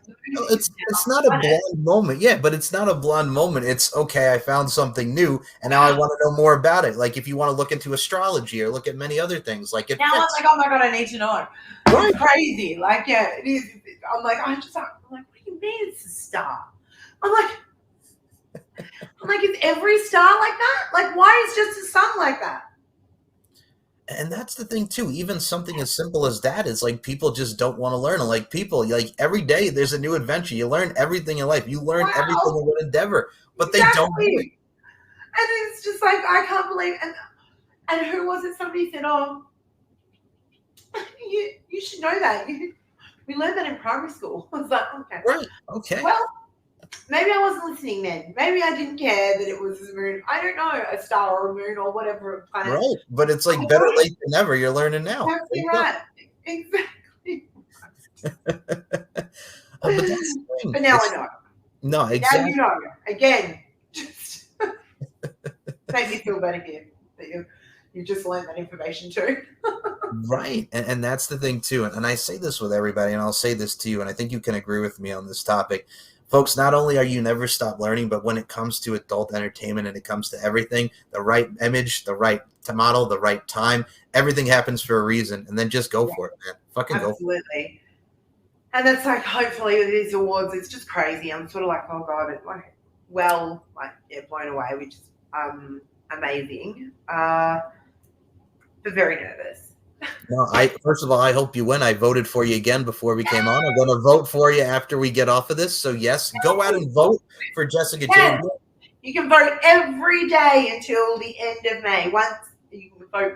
Speaker 1: it's not a blonde moment, yeah, but it's not a blonde moment. It's okay. I found something new, and now I want to know more about it. Like if you want to look into astrology or look at many other things, like it.
Speaker 2: Now I'm like, oh my god, I need to know. Right. It's crazy. Like, yeah, it is. I'm like, I'm like, what do you mean it's a star? I'm like, is every star like that? Like, why is just the sun like that?
Speaker 1: And that's the thing too. Even something as simple as that is like people just don't want to learn. And like people, like every day there's a new adventure. You learn everything in life. You learn everything in one endeavor, but they don't do it.
Speaker 2: And it's just like I can't believe. And who was it? Somebody said, "Oh, you should know that. We learned that in primary school." I was like, okay,
Speaker 1: right, okay.
Speaker 2: Well, maybe I wasn't listening then. Maybe I didn't care that it was a moon. I don't know, a star or a moon or whatever planet.
Speaker 1: Right, but it's like better late than never. You're learning now.
Speaker 2: Exactly right. Exactly.
Speaker 1: But that's the thing.
Speaker 2: But now I know.
Speaker 1: No, exactly.
Speaker 2: Now you know. Again, just make me feel better here that you just learned that information too.
Speaker 1: Right, and that's the thing too. And I say this with everybody, and I'll say this to you, and I think you can agree with me on this topic. Folks, not only are you never stop learning, but when it comes to adult entertainment and it comes to everything, the right image, the right model, the right time, everything happens for a reason. And then just go for it, man. Fucking go.
Speaker 2: Absolutely. And that's like, hopefully with these awards, it's just crazy. I'm sort of like, oh God, blown away, which is amazing. But very nervous.
Speaker 1: No, first of all, I hope you win. I voted for you again before we came on. I'm going to vote for you after we get off of this. So yes, go out and vote for Jessica Jade.
Speaker 2: Yes. You can vote every day until the end of May. Once you can vote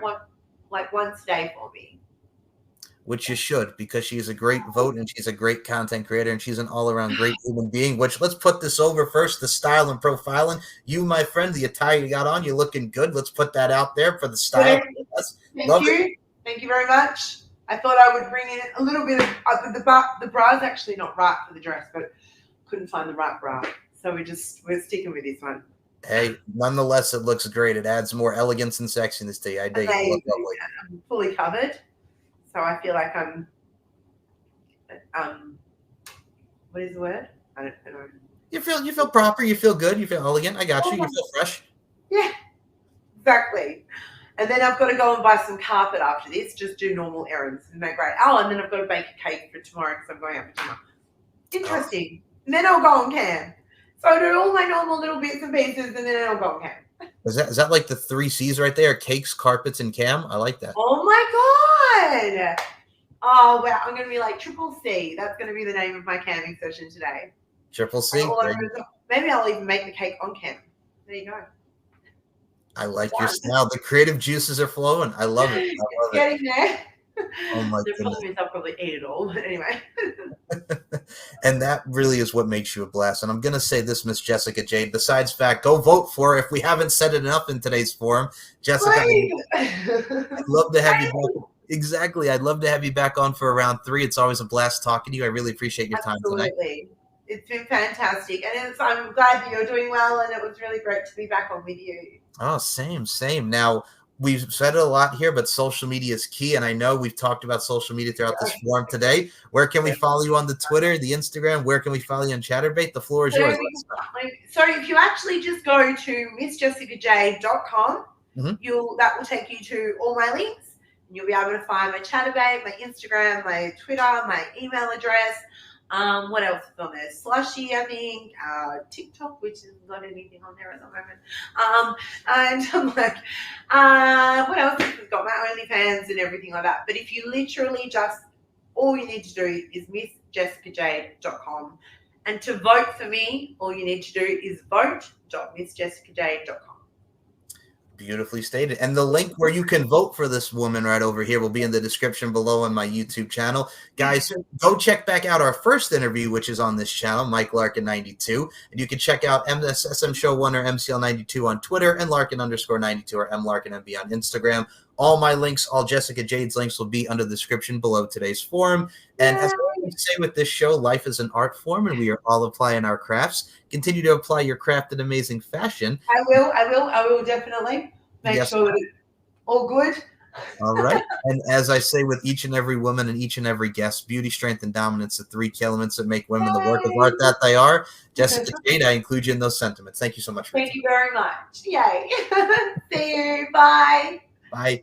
Speaker 2: once a day for me.
Speaker 1: Which you should, because she's a great vote and she's a great content creator and she's an all-around great human being. Which, let's put this over first, the style and profiling. You, my friend, the attire you got on, you're looking good. Let's put that out there for the style.
Speaker 2: Thank you. Thank you very much. I thought I would bring in a little bit of the bra's actually not right for the dress, but couldn't find the right bra. So we're sticking with this one.
Speaker 1: Hey, nonetheless, it looks great. It adds more elegance and sexiness to you. I dig it.
Speaker 2: I'm fully covered. So I feel like I'm what is the word? I don't know.
Speaker 1: You feel proper, you feel good, you feel elegant. I got you. You feel fresh.
Speaker 2: Yeah, exactly. And then I've got to go and buy some carpet after this. Just do normal errands. Isn't that great? Oh, and then I've got to bake a cake for tomorrow because I'm going out for dinner. Interesting. Oh. And then I'll go on cam. So I do all my normal little bits and pieces, and then I'll go on cam.
Speaker 1: Is that like the 3 C's right there? Cakes, carpets, and cam? I like that.
Speaker 2: Oh my God. Oh, wow. I'm going to be like Triple C. That's going to be the name of my camming session today.
Speaker 1: Triple C?
Speaker 2: Maybe I'll even make the cake on cam. There you go.
Speaker 1: I like your style. The creative juices are flowing. I love it.
Speaker 2: It's getting there.
Speaker 1: Oh my goodness.
Speaker 2: I'll probably eat it all. But anyway.
Speaker 1: And that really is what makes you a blast. And I'm going to say this, Miss Jessica Jade. Besides fact, go vote for her if we haven't said it enough in today's forum. Jessica, I'd love to have you back. Exactly. I'd love to have you back on for round 3. It's always a blast talking to you. I really appreciate your time tonight.
Speaker 2: It's been fantastic. And I'm glad that you're doing well. And it was really great to be back on with you.
Speaker 1: Oh, same. Now, we've said it a lot here, but social media is key. And I know we've talked about social media throughout this forum today. Where can we follow you on the Twitter, the Instagram? Where can we follow you on Chatterbait? The floor is yours.
Speaker 2: So if you actually just go to missjessicajade.com, that will take you to all my links. And you'll be able to find my Chatterbait, my Instagram, my Twitter, my email address. What else is on there? Slushy, I think, TikTok, which is not anything on there at the moment. And I'm like, what else? We've got my OnlyFans and everything like that. But if you literally all you need to do is missjessicajade.com. And to vote for me, all you need to do is vote.missjessicajade.com.
Speaker 1: Beautifully stated. And the link where you can vote for this woman right over here will be in the description below on my YouTube channel. Guys, go check back out our first interview, which is on this channel, Mike Larkin 92. And you can check out MSSM Show 1 or MCL 92 on Twitter and Larkin_92 or MLarkinMB on Instagram. All my links, all Jessica Jade's links will be under the description below today's forum. And as I always say with this show, life is an art form and we are all applying our crafts. Continue to apply your craft in amazing fashion.
Speaker 2: I will definitely make sure that it's all good.
Speaker 1: All right. And as I say with each and every woman and each and every guest, beauty, strength, and dominance, the 3 key elements that make women the work of art that they are. Jessica Jade, I include you in those sentiments. Thank you so much.
Speaker 2: Thank you very much. Yay. See you. Bye.
Speaker 1: Bye.